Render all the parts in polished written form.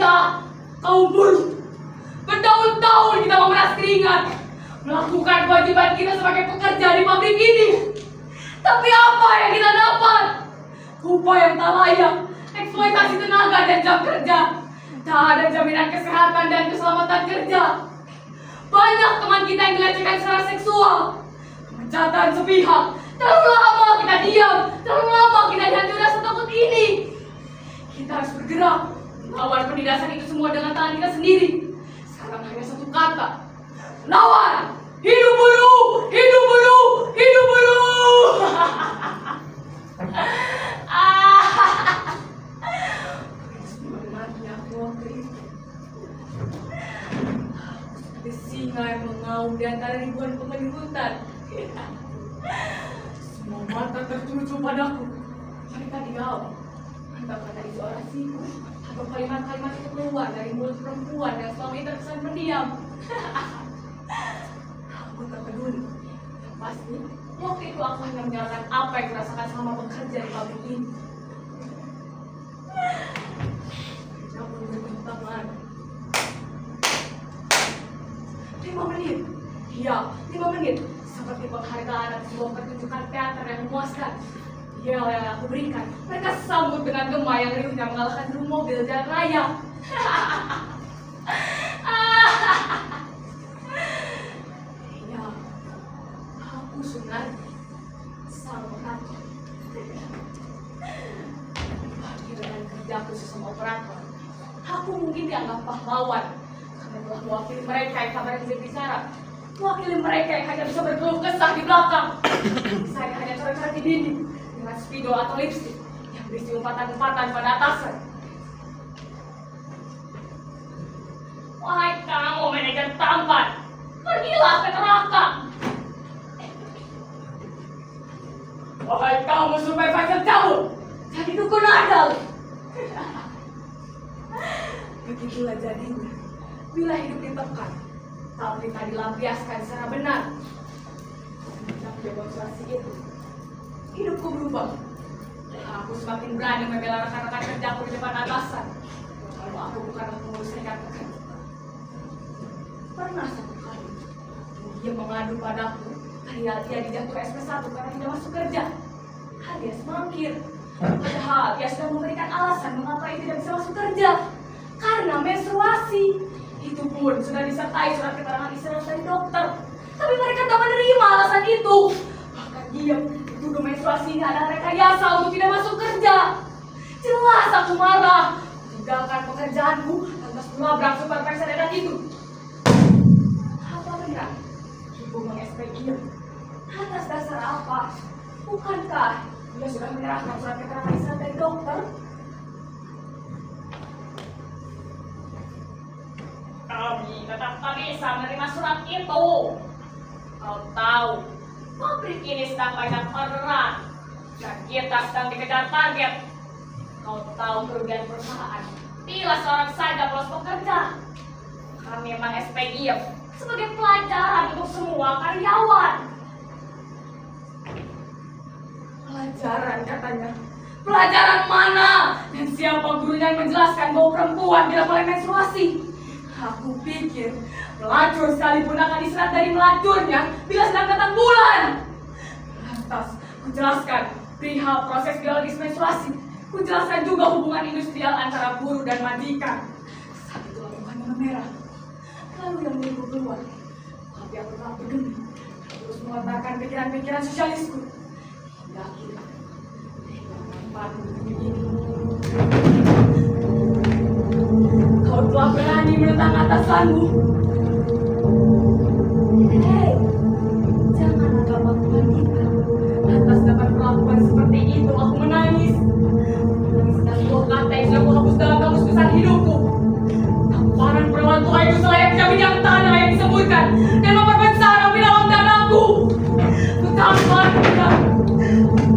kita, kaum buruh. Bertahun-tahun kita memeras keringat, melakukan kewajiban kita sebagai pekerja di pabrik ini. Tapi apa yang kita dapat? Upah yang tak layak, eksploitasi tenaga dan jam kerja. Tak ada jaminan kesehatan dan keselamatan kerja. Banyak teman kita yang dilecehkan secara seksual. Pemecatan sepihak. Terlalu lama kita diam. Terlalu lama kita dihancurkan rasa takut ini. Kita harus bergerak melawan penindasan itu semua dengan tangan kita sendiri. Sekarang hanya satu kata. Lawan! Hidup buruh! Hidup buruh! Hidup buruh! Singa yang mengaum di antara ribuan penghuni hutan. Semua mata tertuju padaku. Mereka diam. Entah kata itu orasiku atau kalimat-kalimat itu keluar dari mulut perempuan yang selama ini terkesan pendiam. Aku tak peduli. Yang pasti, waktu itu aku hanya menyalahkan apa yang kurasakan selama bekerja di pabrik ini. Aku bertepuk tangan. 5 menit. Iya, 5 menit. Seperti penghargaan atas sebuah pertunjukan teater yang memuaskan. Yel yang aku berikan. Mereka sambut dengan gema yang riuhnya mengalahkan drum mobil jalan raya. Iya, aku Sunan sang pengatur. Dengan kerjaku sesama operator, aku mungkin dianggap pahlawan. Telah mewakili mereka yang kabarnya tidak bicara, mewakili mereka yang hanya bisa berkeluh kesah di belakang. Saya hanya coret-coret di dinding dengan spidol atau lipstick yang berisi umpatan-umpatan pada atasan. Wahai kamu manajer tampan, pergilah ke neraka. Wahai kamu supervisor jauh, jadi dukun adal. Begitulah jadinya bila hidup ditekan, tapi tak dilampiaskan secara benar. Sejak demonstrasi itu, hidupku berubah. Aku semakin berani membela rekan-rekan kerjaku di depan atasan. Kalau aku bukanlah pengurus serikat pekerja. Pernah satu kali, dia mengadu padaku, ia dijatuh SP1 karena tidak masuk kerja. Alias mangkir. Padahal dia sudah memberikan alasan mengapa ia tidak bisa masuk kerja. Karena menstruasi. Itu pun sudah disertai surat keterangan istirahat dari dokter. Tapi mereka tak menerima alasan itu. Bahkan dia dituduh menstruasinya adalah rekayasa untuk tidak masuk kerja. Jelas aku marah. Tinggalkan pekerjaanku lantas melabrak supervisor edan itu. Apa benar? Ibu meng-SP dia. Atas dasar apa? Bukankah dia sudah menyerahkan surat keterangan istirahat dari dokter? Kami tetap tak bisa menerima surat itu. Kau tahu, pabrik ini sedang banyak orderan dan kita sedang dikejar target. Kau tahu kerugian perusahaan bila seorang saja lolos pekerja. Kami memang SPGF sebagai pelajaran untuk semua karyawan. Pelajaran katanya. Pelajaran mana? Dan siapa gurunya yang menjelaskan bahwa perempuan tidak boleh menstruasi? Aku pikir pelacur sekalipun akan diserat dari melacurnya bila sedang datang bulan. Lantas, kujelaskan perihal proses biologis menstruasi. Kujelaskan juga hubungan industrial antara buruh dan majikan. Saat itu mukanya memerah. Lalu yang minggu keluar. Tapi aku tak peduli. Terus mengatakan pikiran-pikiran sosialisku. Hingga akhirnya, begini. Kau telah berani menentang atasanmu. Hei, jangan agak melakukan kita. Atas dapat perlakuan seperti itu, aku menangis. Menangis dan dua kata yang sudah kuhapus dalam kamus besar hidupku. Tamparan perlawan tua itu selayaknya minyak tanah yang disebutkan dan memperbesar api dalam dadaku. Kutampar kita,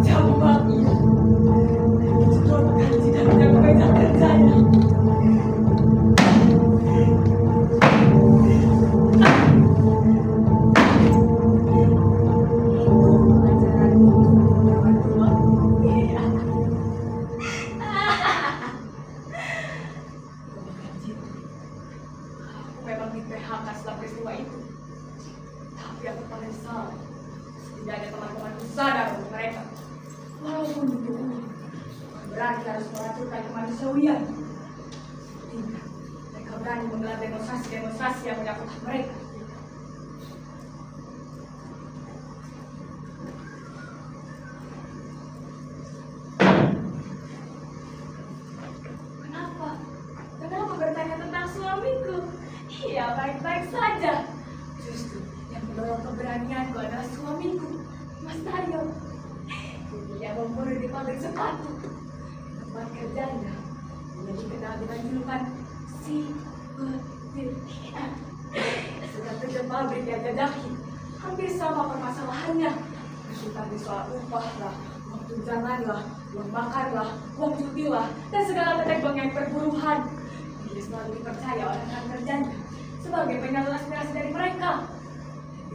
jambak ia. Dijedotkan jidatnya ke meja kerjanya. setidaknya teman-temanku sadar untuk mereka. Walaupun itu berarti harus mengaturkan kemanusiaan. Tidak, mereka berani menggelar demonstrasi yang menyangkut hak mereka. Kenapa bertanya tentang suamiku? Iya, baik-baik saja. Justru yang mendorong keberanianku adalah suamiku, Mas Mario. Dia memburu di pabrik sepatu. Tempat kerjanya, dia dikenal dengan julukan si Betil. Sudah kerja pabrik yang jajaki, hampir sama permasalahannya. Tentang soal upah lah, uang tunjangan lah, uang makan lah, uang cuti lah, dan segala tetek bengek perburuhan. Dia selalu dipercaya oleh rekan kerjanya sebagai penyalur aspirasi dari mereka.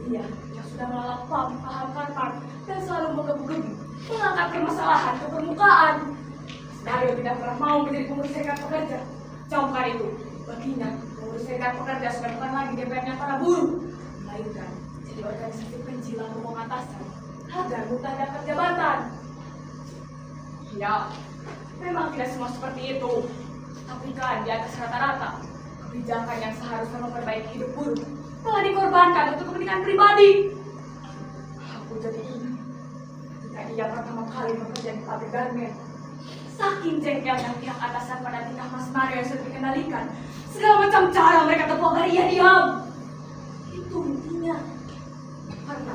Dia yang sudah melalap paham kantor dan selalu menggebu-gebu mengangkat permasalahan ke permukaan. Mario tidak pernah mau menjadi pengurus serikat pekerja. Camkan itu, baginya pengurus serikat pekerja sudah bukan lagi DPR-nya para buruh, melainkan jadi organisasi penjilang rumah atasan agar mudah dapat jabatan. Ya, memang tidak semua seperti itu. Tapi kan di atas rata-rata, kebijakan yang seharusnya memperbaiki hidup buruh telah dikorbankan untuk kepentingan pribadi. Aku jadi ingat ketika dia pertama kali bekerja di pabrik garmen. Saking jengkelnya pihak atasan pada tingkah Mas Mario yang sudah dikendalikan, segala macam cara mereka tepuk agar ia diam. Itu intinya. Karena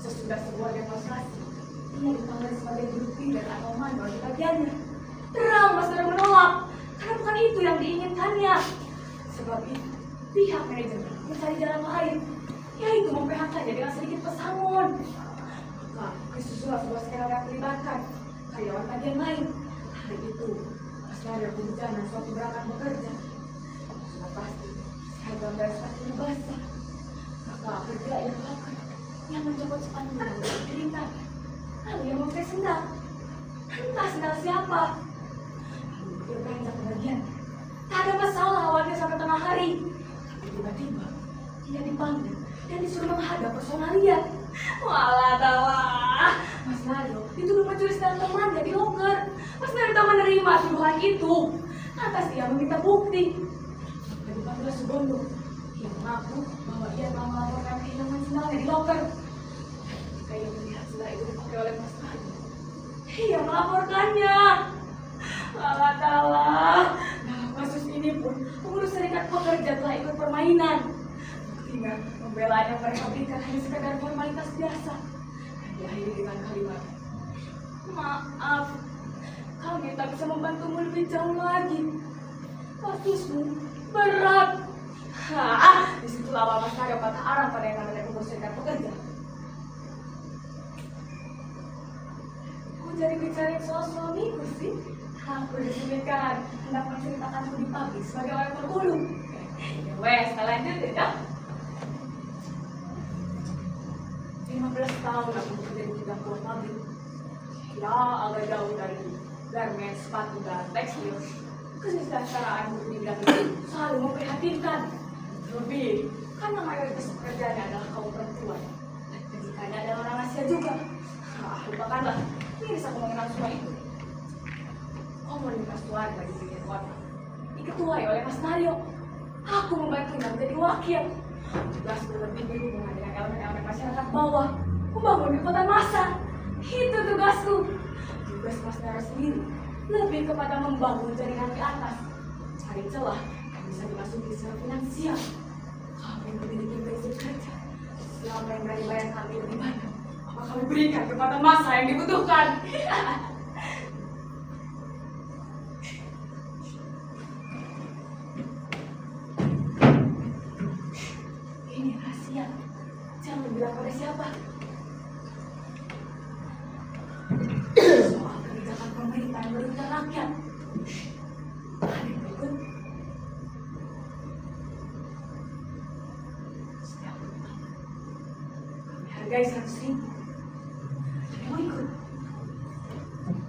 sesudah sebuah demonstrasi, ia dipanggil sebagai juru bidan atau mandor di bagiannya. Terang Mas Mario menolak, karena bukan itu yang diinginkannya. Sebab itu, pihak manajemen mencari jalan lain, yaitu mem-PHK-nya dengan sedikit pesangon. Maka disusul sebuah skenario yang melibatkan karyawan bagian lain. Hari itu, Mas Mario berencana suatu berangkat bekerja. Sudah pasti, seragam dan sepatunya basah. Maka bergerak ia melakukan yang mencopot sepatu dan bercerita. Lalu ia memakai sendal. Entah sendal siapa. Lalu dia beranjak ke bagian. Tak ada masalah awalnya sampai tengah hari. Tapi tiba-tiba dia dipanggil dan disuruh menghadap personalia. Walah, Mas Mario dituduh mencuri sendal temannya di loker. Mas Mario tak menerima tuduhan itu. Lantas dia meminta bukti. Dan dipanggil Subondo. Ia mengaku bahwa ia telah melaporkan kehilangan sendalnya di loker. Ketika ia melihat sendal itu dipakai oleh Mas Mario, ia melaporkannya. Walah, dalam kasus ini pun pengurus serikat pekerja telah ikut permainan. Buktinya pembelaan yang mereka berikan hanya sekadar formalitas biasa. Dan diakhiri dengan kalimat, "Maaf, kami tak bisa membantumu lebih jauh lagi. Kasusmu berat." Disitulah awal Mas Mario patah arah pada yang namanya pengurus serikat pekerja. Kau jadi bicara soal suamiku sih? Aku disebutkan hendak menceritakanku di pabrik sebagai orang berulu. Ya wes, kita lanjut ya. 15 tahun aku bekerja di bidang buah pabrik. Ya, agak jauh dari garmen, sepatu, dan tekstil. Kesejahteraan buruh di bidang itu selalu memprihatinkan. Terlebih, karena mayoritas pekerjaannya adalah kaum perempuan. Dan ketikanya adalah orang Asia juga. Lupakanlah, miris aku mengenal semua itu. Komunitas warga di pinggir kota diketuai oleh Mas Mario. Aku membantunya menjadi wakil. Tugasku lebih berhubungan dengan elemen-elemen masyarakat bawah, membangun kekuatan massa. Itu tugasku. Tugas Mas Mario sendiri lebih kepada membangun jaringan di atas, cari celah yang bisa dimasuki secara finansial. Kami memiliki prinsip kerja. Selama yang berani bayar kami lebih banyak, apa kami berikan kepada massa yang dibutuhkan. Jangan bilang pada siapa. Soal kebijakan pemerintah yang merugikan rakyat. Ada yang berikut. Setiap rumah kami hargai 100.000. Ada yang mau ikut.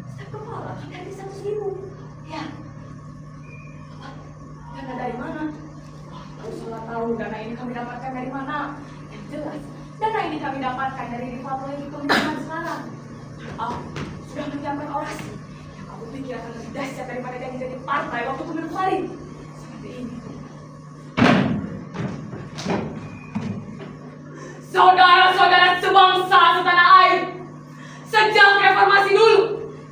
Setiap kepala kami hargai 100.000. Ya. Apa? Dana dari mana? Aku salah tahu dana ini kami dapatkan dari mana. Jelas, dana ini kami dapatkan dari menghadiri fatwa di pemerintahan sekarang. Aku sudah menyiapkan orasi yang aku pikir akan lebih dahsyat daripada janji-janji partai waktu pemilu kemarin. Seperti ini. Saudara-saudara sebangsa setanah air, sejak reformasi dulu,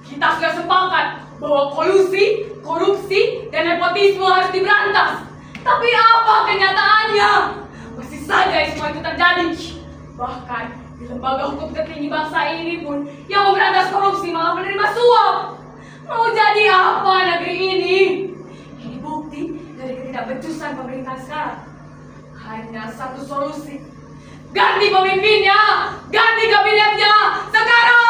kita sudah sepakat bahwa kolusi, korupsi, dan nepotisme harus diberantas. Tapi apa kenyataannya? Masih saja semua itu terjadi. Bahkan di lembaga hukum tertinggi bangsa ini pun yang memberantas korupsi malah menerima suap. Mau jadi apa negeri ini? Ini bukti dari ketidakbecusan pemerintahan sekarang. Hanya satu solusi. Ganti pemimpinnya, ganti kabinetnya sekarang.